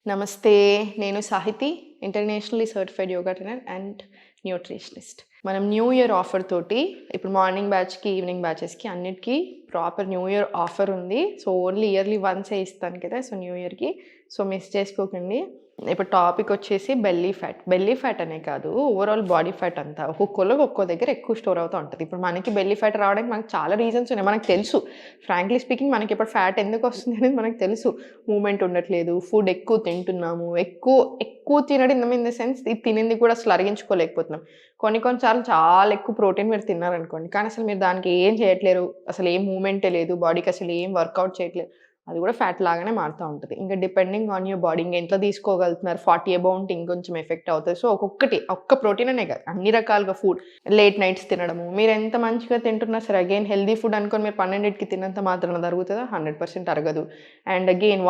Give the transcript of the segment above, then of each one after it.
నమస్తే. నేను Sahithi, internationally certified yoga trainer and nutritionist. మనం న్యూ ఇయర్ ఆఫర్ తోటి ఇప్పుడు మార్నింగ్ బ్యాచ్‌కి, ఈవినింగ్ బ్యాచెస్‌కి అన్నిటికి ప్రాపర్ న్యూ ఇయర్ ఆఫర్ ఉంది. సో, ఓన్లీ ఇయర్లీ వన్సే ఇస్తాను కదా! సో, న్యూ ఇయర్‌కి. సో, మిస్ చేసుకోకండి. ఇప్పుడు టాపిక్ వచ్చేసి బెల్లీ ఫ్యాట్. బెల్లీ ఫ్యాట్ అనే కాదు, ఓవరాల్ బాడీ ఫ్యాట్ అంతా ఒక్కొక్కళ్ళకి ఒక్కో దగ్గర ఎక్కువ స్టోర్ అవుతా ఉంటది. ఇప్పుడు మనకి బెల్లీ ఫ్యాట్ రావడానికి మనకు చాలా రీజన్స్ ఉన్నాయి. మనకు తెలుసు. ఫ్రాంక్లీ స్పీకింగ్ మనకి ఇప్పుడు ఫ్యాట్ ఎందుకు వస్తుంది అనేది మనకు తెలుసు. మూవ్‌మెంట్ ఉండట్లేదు, ఫుడ్ ఎక్కువ తింటున్నాము, ఎక్కువ తినడం ఇన్ ద సెన్స్ ఇది తినింది కూడా అసలు అరిగించుకోలేకపోతున్నాం. కొన్ని సార్లు చాలా ఎక్కువ ప్రోటీన్ మీరు తిన్నారనుకోండి, కానీ అసలు మీరు దానికి ఏం చేయట్లేరు. అసలు ఏం మూవ్‌మెంటే లేదు. బాడీకి అసలు ఏం వర్కౌట్ చేయట్లేదు. అది కూడా ఫ్యాట్ లాగానే మారుతా ఉంటది. ఇంకా డిపెండింగ్ ఆన్ యువర్ బాడీ ఎంత తీసుకోగలుగుతున్నారు. 40 అబోవ్ ఉంటే ఇంకొంచెం ఎఫెక్ట్ అవుతది. సో, ఒక్క ప్రోటీన్ అనే కాదు, అన్ని రకాలుగా ఫుడ్ లేట్ నైట్స్ తినడము. మీరెంత మంచిగా తింటున్నా సరే అగైన్ హెల్తీ ఫుడ్ అనుకోని మీరు 12కి తిన్నంత మాత్రాన అరుగుతదా? 100% అరగదు. అండ్ అగైన్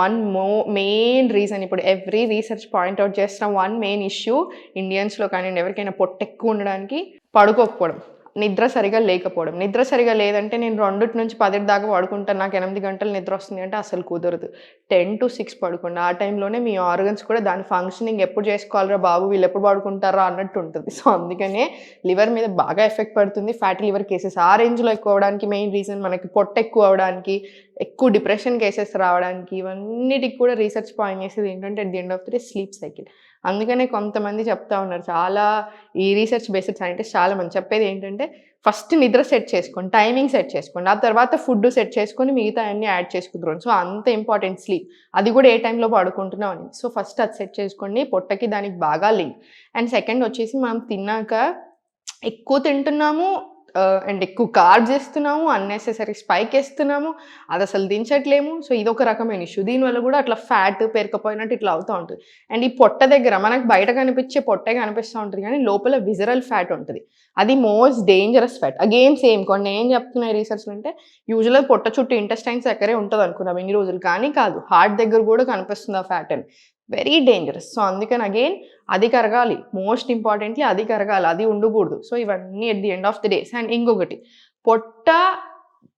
మెయిన్ రీజన్ ఇప్పుడు ఎవ్రీ రీసెర్చ్ పాయింట్ ఔట్ చేస్తున్న వన్ మెయిన్ ఇష్యూ ఇండియన్స్‌లో కానియండి, ఎవరికైనా పొట్ట ఎక్కువ ఉండడానికి పడుకోకపోవడం. నిద్ర సరిగ్గా లేకపోవడం. నిద్ర సరిగ్గా లేదంటే నేను 2 నుంచి 10 దాకా పడుకుంటాను. నాకు 8 గంటలు నిద్ర వస్తుంది అంటే అసలు కుదరదు. 10-6 పడుకోండి. ఆ టైంలోనే మీ ఆర్గన్స్ కూడా దాని ఫంక్షనింగ్ ఎప్పుడు చేసుకోవాలిరా బాబు, వీళ్ళు ఎప్పుడు పడుకుంటారా అన్నట్టు ఉంటుంది. సో, అందుకనే లివర్ మీద బాగా ఎఫెక్ట్ పడుతుంది. ఫ్యాటీ లివర్ కేసెస్ ఆ రేంజ్‌లో ఎక్కువ అవ్వడానికి మెయిన్ రీజన్ మనకి పొట్ట ఎక్కువ అవ్వడానికి, ఎక్కువ డిప్రెషన్ కేసెస్ రావడానికి, ఇవన్నిటికి కూడా రీసెర్చ్ పాయింట్ చేసేది ఏంటంటే at the end of the day sleep cycle. అందుకనే కొంతమంది చెప్తా ఉన్నారు. చాలా ఈ రీసెర్చ్ బేస్డ్ సైంటిస్ట్ చాలామంది చెప్పేది ఏంటంటే, ఫస్ట్ నిద్ర సెట్ చేసుకోండి. టైమింగ్ సెట్ చేసుకోండి. ఆ తర్వాత ఫుడ్ సెట్ చేసుకొని మిగతాయన్నీ యాడ్ చేసుకుందురు. సో, అంత ఇంపార్టెంట్ స్లీప్. అది కూడా ఏ టైంలో పడుకుంటున్నాం అని. సో, ఫస్ట్ అది సెట్ చేసుకోండి. పొట్టకి దానికి బాగా లింక్. అండ్ సెకండ్ వచ్చేసి మనం తిన్నాక ఎక్కువ తింటున్నాము, అండ్ ఎక్కువ కార్బ్స్ ఏస్తున్నాము, అన్నెసెసరీ స్పైక్ ఏస్తున్నాము. అదసలు దించట్లేము. సో, ఇదొక రకమైన ఇష్యూ. దీనివల్ల కూడా అట్లా ఫ్యాట్ పేరుకుపోయినట్టు ఇట్లా అవుతా ఉంటది. అండ్ ఈ పొట్ట దగ్గర మనకు బయట కనిపించే పొట్టే కనిపిస్తా ఉంటది గానీ, లోపల విజరల్ ఫ్యాట్ ఉంటది. అది most dangerous fat. Again same కొన్ని ఏం చెప్తున్నాయి రీసెర్చ్‌లో అంటే, యూజువల్‌గా పొట్ట చుట్టూ ఇంటెస్టైన్స్ దగ్గరే ఉంటదనుకున్నాం ఇన్ని రోజులు. కానీ కాదు. హార్ట్ దగ్గర కూడా కనిపిస్తుంది ఆ ఫ్యాట్ అని. Very dangerous. సో, అందుకని అగైన్ అది కరగాలి. మోస్ట్ ఇంపార్టెంట్‌లీ అది కరగాలి. అది ఉండకూడదు. సో, ఇవన్నీ at the end of the days. And ఇంకొకటి, పొట్ట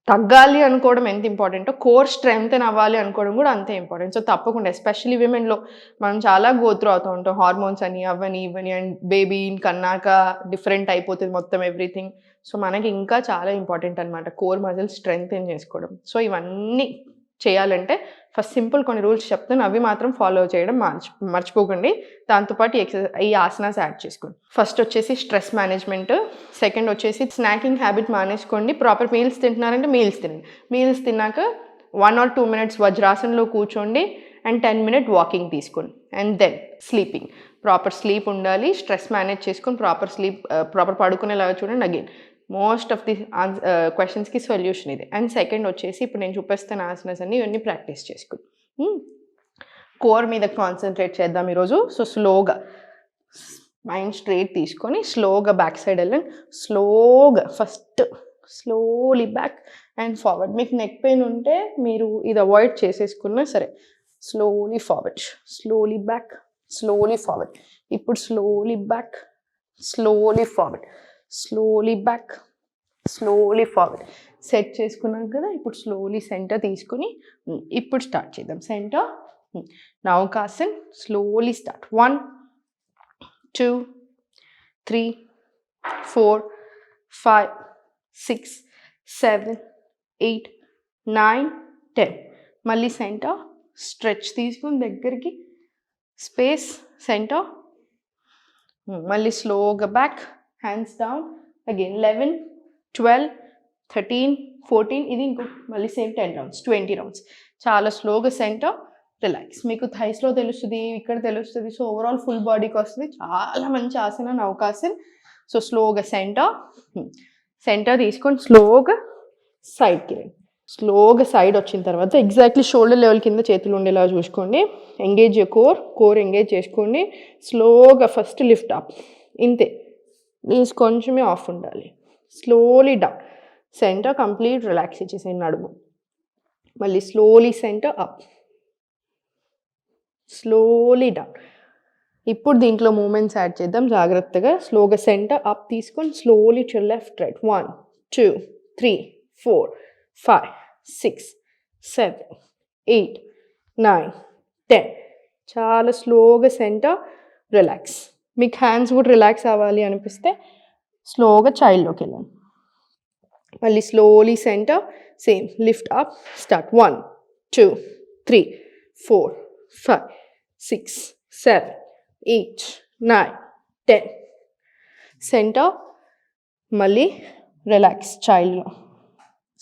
తగ్గాలి అనుకోవడం ఎంత ఇంపార్టెంటో, కోర్ స్ట్రెంథెన్ అవ్వాలి అనుకోవడం కూడా అంతే ఇంపార్టెంట్. సో, తప్పకుండా ఎస్పెషల్లీ విమెన్‌లో మనం చాలా గో త్రూ అవుతూ ఉంటాం. హార్మోన్స్ అని, అవ్వని, ఇవ్వని అండ్ బేబీ కన్నాక డిఫరెంట్ అయిపోతది మొత్తం ఎవ్రీథింగ్. సో, మనకి ఇంకా చాలా ఇంపార్టెంట్ అనమాట కోర్ మజిల్ స్ట్రెంథెన్ చేసుకోవడం. సో, ఇవన్నీ చేయాలంటే ఫస్ట్ సింపుల్ కొన్ని రూల్స్ చెప్తాను. అవి మాత్రం ఫాలో చేయడం మర్చిపోకండి. దాంతో పాటు ఈ ఆసనాస్ యాడ్ చేసుకోండి. ఫస్ట్ వచ్చేసి స్ట్రెస్ మేనేజ్‌మెంట్. సెకండ్ వచ్చేసి స్నాకింగ్ హ్యాబిట్ మానేసుకోండి. ప్రాపర్ మీల్స్ తింటున్నారంటే మీల్స్ తినండి. మీల్స్ తిన్నాక 1 ఆర్ 2 మినిట్స్ వజ్రాసనంలో కూర్చోండి అండ్ 10 మినిట్ వాకింగ్ తీసుకోండి. And then sleeping. Proper sleep ఉండాలి. స్ట్రెస్ మేనేజ్ చేసుకొని ప్రాపర్ పడుకునేలాగా చూడండి. అగైన్ మోస్ట్ ఆఫ్ ది క్వెషన్స్‌కి సొల్యూషన్ ఇది. అండ్ సెకండ్ వచ్చేసి ఇప్పుడు నేను చూపిస్తున్న ఆసనాస్ అన్నీ ఇవన్నీ ప్రాక్టీస్ చేసుకోండి. కోర్ మీద కాన్సంట్రేట్ చేద్దాం ఈరోజు. సో, స్లోగా మైండ్ స్ట్రెయిట్ తీసుకొని స్లోగా బ్యాక్ సైడ్ వెళ్ళండి. స్లోగా first slowly back and forward. మీకు నెక్ పెయిన్ ఉంటే మీరు ఇది అవాయిడ్ చేసేసుకున్నా సరే. Slowly forward, slowly back, slowly forward. ఇప్పుడు slowly back, slowly forward, slowly back, slowly forward. Set చేసుకున్నాం కదా! ఇప్పుడు స్లోలీ సెంటర్ తీసుకొని ఇప్పుడు స్టార్ట్ చేద్దాం. సెంటర్, నౌకాసన్. Slowly start. 1, 2, 3, 4, 5, 6, 7, 8, 9, 10. మళ్ళీ సెంటర్. స్ట్రెచ్ తీసుకొని దగ్గరికి, స్పేస్, సెంటర్. మళ్ళీ స్లోగా బ్యాక్, హ్యాండ్స్ డౌన్. అగైన్ 11, 12, 13, 14. ఇది ఇంకో మళ్ళీ సేమ్ 10 రౌండ్స్, 20 రౌండ్స్. చాలా స్లోగా సెంటర్, రిలాక్స్. మీకు థైస్‌లో తెలుస్తుంది, ఇక్కడ తెలుస్తుంది. సో, ఓవరాల్ ఫుల్ బాడీకి వస్తుంది. చాలా మంచి ఆసన నౌకాసన్. సో, స్లోగా సెంటర్ తీసుకొని స్లోగా సైడ్‌కి రండి. స్లోగా సైడ్ వచ్చిన తర్వాత ఎగ్జాక్ట్లీ షోల్డర్ లెవెల్ కింద చేతులు ఉండేలా చూసుకోండి. ఎంగేజ్ యువర్ కోర్ ఎంగేజ్ చేసుకోండి. స్లోగా ఫస్ట్ లిఫ్ట్ అప్. ఇంతే. నీస్ కొంచెమే ఆఫ్ ఉండాలి. Slowly down. Centre complete relax ఇచ్చేసేయండి నడుము. మళ్ళీ slowly centre up, slowly down. ఇప్పుడు దీంట్లో మూమెంట్స్ యాడ్ చేద్దాం జాగ్రత్తగా. స్లోగా సెంటర్ అప్ తీసుకొని స్లోలీ టు లెఫ్ట్ రైట్. 1, 2, 3, 4, 5, 6, 7, 8, 9, 10. చాలా స్లోగా సెంటర్ రిలాక్స్. మీకు హ్యాండ్స్ కూడా రిలాక్స్ అవ్వాలి అనిపిస్తే స్లోగా చైల్డ్లోకి వెళ్ళండి. మళ్ళీ slowly centre, same lift up, start 1 2 3 4 5 6 7 8 9 10. Center, మళ్ళీ రిలాక్స్ చైల్డ్లో,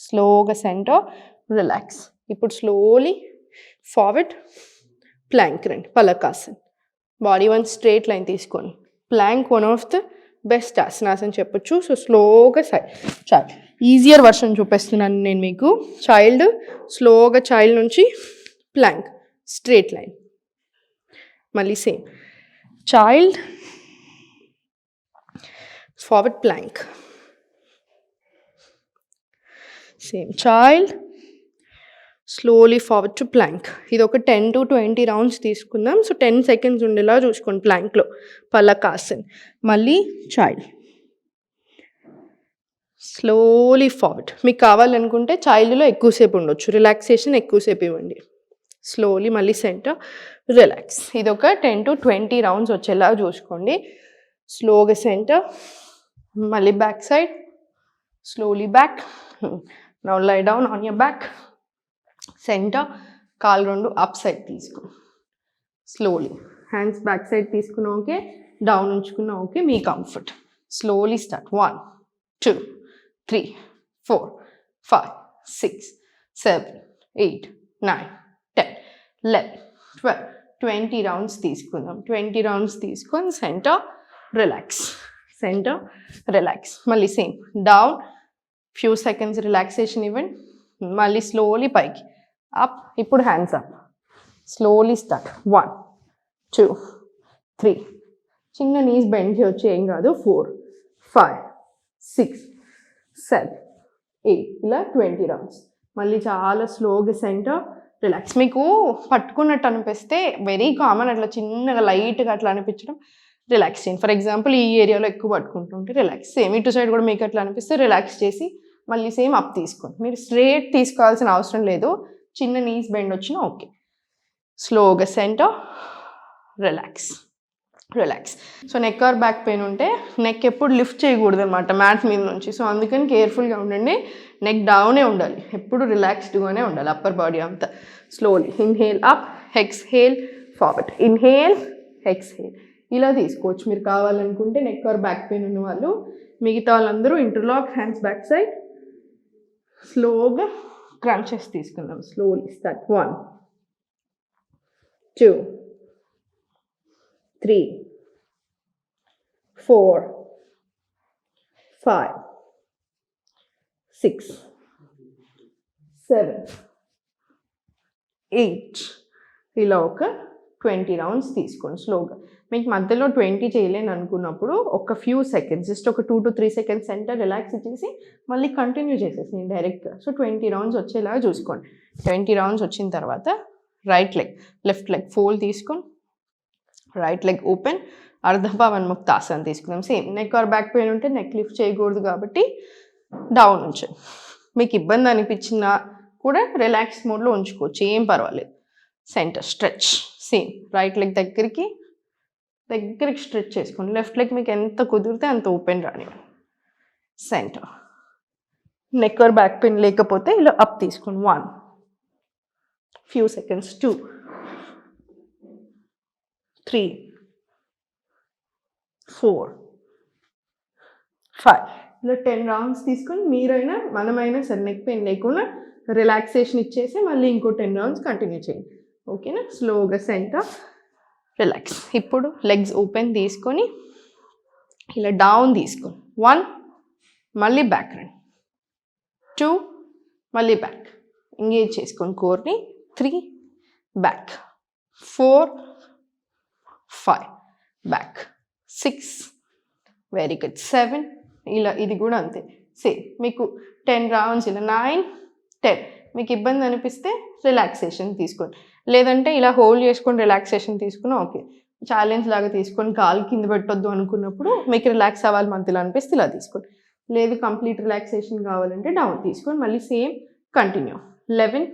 స్లోగా సెంటర్ రిలాక్స్. ఇప్పుడు స్లోలీ ఫార్వర్డ్ ప్లాంక్ రండి, పలకాసన్. బాడీ వన్ స్ట్రేట్ లైన్ తీసుకోండి. Plank one of the best asanas అని చెప్పొచ్చు. సో స్లోగా చైల్డ్, ఈజియర్ వర్షన్ చూపిస్తున్నాను నేను మీకు. చైల్డ్, స్లోగా చైల్డ్ నుంచి ప్లాంక్, స్ట్రేట్ లైన్. మళ్ళీ same child, forward plank, same child, slowly forward to plank. ఇది ఒక 10 to 20 రౌండ్స్ తీసుకుందాం. సో 10 seconds ఉండేలా చూసుకోండి ప్లాంక్లో, పలకాసన్. మళ్ళీ చైల్డ్, స్లోలీ ఫార్వర్డ్. మీకు కావాలనుకుంటే చైల్డ్లో ఎక్కువసేపు ఉండొచ్చు, రిలాక్సేషన్ ఎక్కువసేపు ఇవ్వండి. స్లోలీ మళ్ళీ సెంటర్ రిలాక్స్. ఇది ఒక 10 to 20 రౌండ్స్ వచ్చేలా చూసుకోండి. స్లోగా సెంటర్, మళ్ళీ back side, slowly back. Now lie down on your back. Centre, కాలు రెండు అప్ సైడ్ తీసుకో. స్లోలీ హ్యాండ్స్ బ్యాక్ సైడ్ తీసుకున్నా ఓకే, డౌన్ ఉంచుకున్నా ఓకే, మీ కంఫర్ట్. స్లోలీ స్టార్ట్ 1 2 3 4 5 6 7 8 9 10 11 12 20 రౌండ్స్ తీసుకుందాం. 20 రౌండ్స్ తీసుకొని సెంటర్ రిలాక్స్, సెంటర్ రిలాక్స్. మళ్ళీ same down, few seconds relaxation ఇవ్వండి. మళ్ళీ slowly పైకి అప్. ఇప్పుడు హ్యాండ్స్ అప్, స్లోలీ స్టార్ట్ 1 2 3, చిన్న నీస్ బెండ్ చేయొచ్చు, ఏం కాదు. 4 5 6 7 8, ఇలా 20 రౌండ్స్. మళ్ళీ చాలా స్లోగా సెంటర్ రిలాక్స్. మీకు పట్టుకున్నట్టు అనిపిస్తే వెరీ కామన్, అట్లా చిన్నగా లైట్గా అట్లా అనిపించడం రిలాక్స్ చేయండి. ఫర్ ఎగ్జాంపుల్ ఈ ఏరియాలో ఎక్కువ పట్టుకుంటుంటే రిలాక్స్. సేమ్ ఇటు సైడ్ కూడా మీకు అట్లా అనిపిస్తే రిలాక్స్ చేసి మళ్ళీ సేమ్ అప్ తీసుకోండి. మీరు స్ట్రేట్ తీసుకోవాల్సిన అవసరం లేదు, చిన్న నీస్ బెండ్ వచ్చినా ఓకే. స్లోగా center relax relax. So neck are back pain ఉంటే నెక్ ఎప్పుడు లిఫ్ట్ చేయకూడదు అనమాట మ్యాట్ మీద నుంచి. సో అందుకని కేర్ఫుల్గా ఉండండి, నెక్ డౌనే ఉండాలి, ఎప్పుడు రిలాక్స్డ్గానే ఉండాలి, అప్పర్ బాడీ అంతా. Slowly inhale up, exhale forward, inhale exhale. ఇలా తీసుకోవచ్చు మీరు కావాలనుకుంటే. నెక్ ఆర్ బ్యాక్ పెయిన్ ఉన్న వాళ్ళు, మిగతా వాళ్ళందరూ ఇంటర్లాక్ హ్యాండ్స్ బ్యాక్ సైడ్. స్లోగా క్రంచెస్ తీసుకుందాం. Slowly start 1 2 3 4 5 6 7 8. ఇలా ఒక 20 రౌండ్స్ తీసుకోండి స్లోగా. మీకు మధ్యలో 20 చేయలేని అనుకున్నప్పుడు ఒక ఫ్యూ సెకండ్స్, జస్ట్ ఒక 2 to 3 seconds సెంటర్ రిలాక్స్ ఇచ్చేసి మళ్ళీ కంటిన్యూ చేసేసి డైరెక్ట్గా. సో 20 రౌండ్స్ వచ్చేలాగా చూసుకోండి. 20 రౌండ్స్ వచ్చిన తర్వాత right leg, left leg fold తీసుకొని రైట్ లెగ్ ఓపెన్, అర్ధపవన్ముక్తాసన్ తీసుకుందాం. Same neck are back pain ఉంటే నెక్ లిఫ్ట్ చేయకూడదు కాబట్టి డౌన్ ఉంచండి. మీకు ఇబ్బంది అనిపించినా కూడా రిలాక్స్ మోడ్లో ఉంచుకోవచ్చు, ఏం పర్వాలేదు. Centre stretch, same right leg దగ్గరికి స్ట్రెచ్ చేసుకోండి. లెఫ్ట్ లెగ్ మీకు ఎంత కుదిరితే అంత ఓపెన్ రానివ్వండి. Centre, neck are back pain లేకపోతే ఇలా అప్ తీసుకోండి. 1 ఫ్యూ సెకండ్స్, 2 3 4 5. ఇలా 10 రౌండ్స్ తీసుకొని మీరైనా మనమైనా సరే నెక్ పెయిన్ లేకుండా రిలాక్సేషన్ ఇచ్చేసి మళ్ళీ ఇంకో 10 రౌండ్స్ కంటిన్యూ చేయండి. ఓకేనా? స్లోగా సెంటర్ రిలాక్స్. ఇప్పుడు లెగ్స్ ఓపెన్ తీసుకొని ఇలా డౌన్ తీసుకొని 1, మళ్ళీ బ్యాక్ రండి. 2, మళ్ళీ బ్యాక్ ఎంగేజ్ చేసుకొని కోర్ని. 3, బ్యాక్. 4, 5, బ్యాక్. 6, very good. 7, ఇలా ఇది కూడా అంతే సేమ్. మీకు 10 రౌండ్స్ ఇలా 9, 10. మీకు ఇబ్బంది అనిపిస్తే రిలాక్సేషన్ తీసుకోండి, లేదంటే ఇలా హోల్డ్ చేసుకొని రిలాక్సేషన్ తీసుకుని ఓకే. ఛాలెంజ్ లాగా తీసుకొని కాలు కింద పెట్టొద్దు అనుకున్నప్పుడు మీకు రిలాక్స్ అవ్వాలి మధ్యలో అనిపిస్తే ఇలా తీసుకోండి. లేదు కంప్లీట్ రిలాక్సేషన్ కావాలంటే డౌన్ తీసుకొని మళ్ళీ సేమ్ కంటిన్యూ. 11,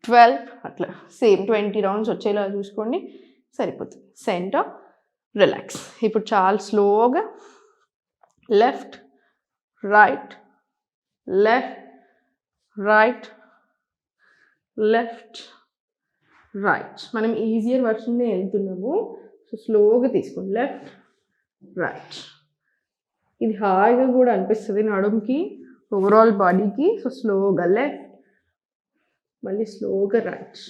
12 అట్లా సేమ్ 20 రౌండ్స్ వచ్చేలా చూసుకోండి, సరిపోతుంది. Centre, relax. ఇప్పుడు చాలా స్లోగా left right left right left right. మనం ఈజియర్ వర్షన్నే వెళ్తున్నాము, సో స్లోగా తీసుకోండి. Left right. ఇది హాయిగా కూడా అనిపిస్తుంది నడుముకి, ఓవరాల్ బాడీకి. సో స్లోగా లెఫ్ట్, మళ్ళీ స్లోగా రైట్,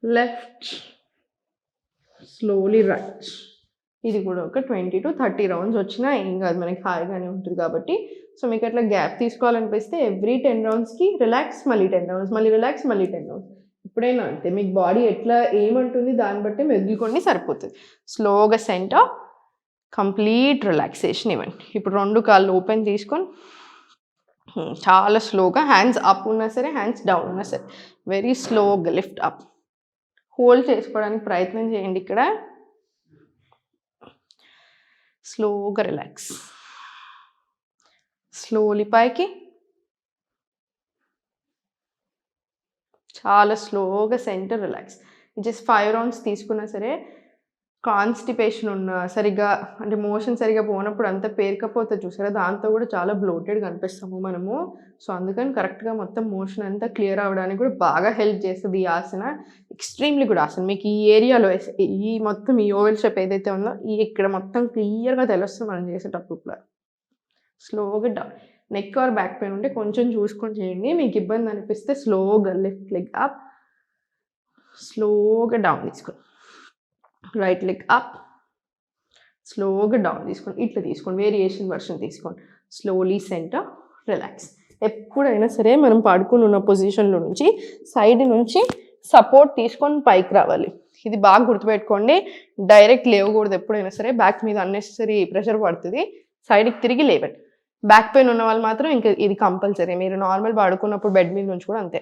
లెఫ్ట్, స్లోలీ రైట్. ఇది కూడా ఒక 20 to 30 రౌండ్స్ వచ్చినా ఏం కాదు, మనకి హాయిగానే ఉంటుంది కాబట్టి. సో మీకు అట్లా గ్యాప్ తీసుకోవాలనిపిస్తే ఎవ్రీ 10 రౌండ్స్కి రిలాక్స్, మళ్ళీ 10 రౌండ్స్, మళ్ళీ రిలాక్స్, మళ్ళీ 10 రౌండ్స్. ఇప్పుడైనా అంతే, మీకు బాడీ ఎట్లా ఏమంటుంది దాన్ని బట్టి మెదులుకోండి, సరిపోతుంది. స్లోగా సెంటర్, కంప్లీట్ రిలాక్సేషన్ ఇవ్వండి. ఇప్పుడు 2 కాళ్ళు ఓపెన్ తీసుకొని చాలా స్లోగా హ్యాండ్స్ అప్ ఉన్నా సరే, హ్యాండ్స్ డౌన్ ఉన్నా సరే, వెరీ స్లోగా లిఫ్ట్ అప్. హోల్డ్ చేసుకోవడానికి ప్రయత్నం చేయండి ఇక్కడ. స్లోగా రిలాక్స్, స్లోలీ పైకి, చాలా స్లోగా సెంటర్, రిలాక్స్. జస్ట్ 5 రౌండ్స్ తీసుకున్నా సరే, కాన్స్టిపేషన్ ఉన్న, సరిగ్గా అంటే మోషన్ సరిగ్గా పోనప్పుడు అంతా పేరుకపోతే చూసారా, దాంతో కూడా చాలా బ్లోటెడ్గా కనిపిస్తాము మనము. సో అందుకని కరెక్ట్గా మొత్తం మోషన్ అంతా క్లియర్ అవ్వడానికి కూడా బాగా హెల్ప్ చేస్తుంది ఈ ఆసన. ఎక్స్ట్రీమ్లీ గుడ్ ఆసన. మీకు ఈ ఏరియాలో ఈ మొత్తం ఈ ఓవెల్ షేప్ ఏదైతే ఉందో ఇక్కడ మొత్తం క్లియర్గా తెలుస్తుంది మనం చేసేటప్పుడు కూడా. స్లోగా down. Neck are back pain ఉంటే కొంచెం చూసుకొని చేయండి. మీకు ఇబ్బంది అనిపిస్తే స్లోగా లెఫ్ట్ లెగ్ అప్, స్లోగా డౌన్ తీసుకోండి. రైట్ లెగ్ అప్, స్లోగా డౌన్ తీసుకోండి. ఇట్లా తీసుకోండి, వేరియేషన్ వర్షన్ తీసుకోండి. Slowly centre, relax. ఎప్పుడైనా సరే మనం పడుకుని ఉన్న పొజిషన్లో నుంచి సైడ్ నుంచి సపోర్ట్ తీసుకొని పైకి రావాలి. ఇది బాగా గుర్తుపెట్టుకోండి. డైరెక్ట్ లేవకూడదు ఎప్పుడైనా సరే, బ్యాక్ మీద అన్నెసరీ ప్రెషర్ పడుతుంది. సైడ్కి తిరిగి లేవండి. బ్యాక్ పెయిన్ ఉన్న వాళ్ళు మాత్రం ఇంకా ఇది కంపల్సరీ. మీరు నార్మల్ పడుకున్నప్పుడు బెడ్ మీద నుంచి కూడా అంతే,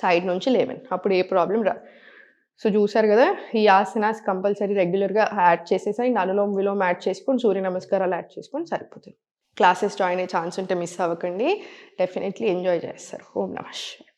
సైడ్ నుంచి లేవండి, అప్పుడు ఏ ప్రాబ్లం రాదు. సో చూసారు కదా, ఈ ఆసనాస్ కంపల్సరీ రెగ్యులర్గా యాడ్ చేసేసి అనులోమ్ విలోమ్ యాడ్ చేసుకొని, సూర్య నమస్కారాలు యాడ్ చేసుకొని సరిపోతుంది. క్లాసెస్ జాయిన్ అయ్యే ఛాన్స్ ఉంటే మిస్ అవ్వకండి, డెఫినెట్లీ ఎంజాయ్ చేస్తారు. ఓం నమః శివాయ.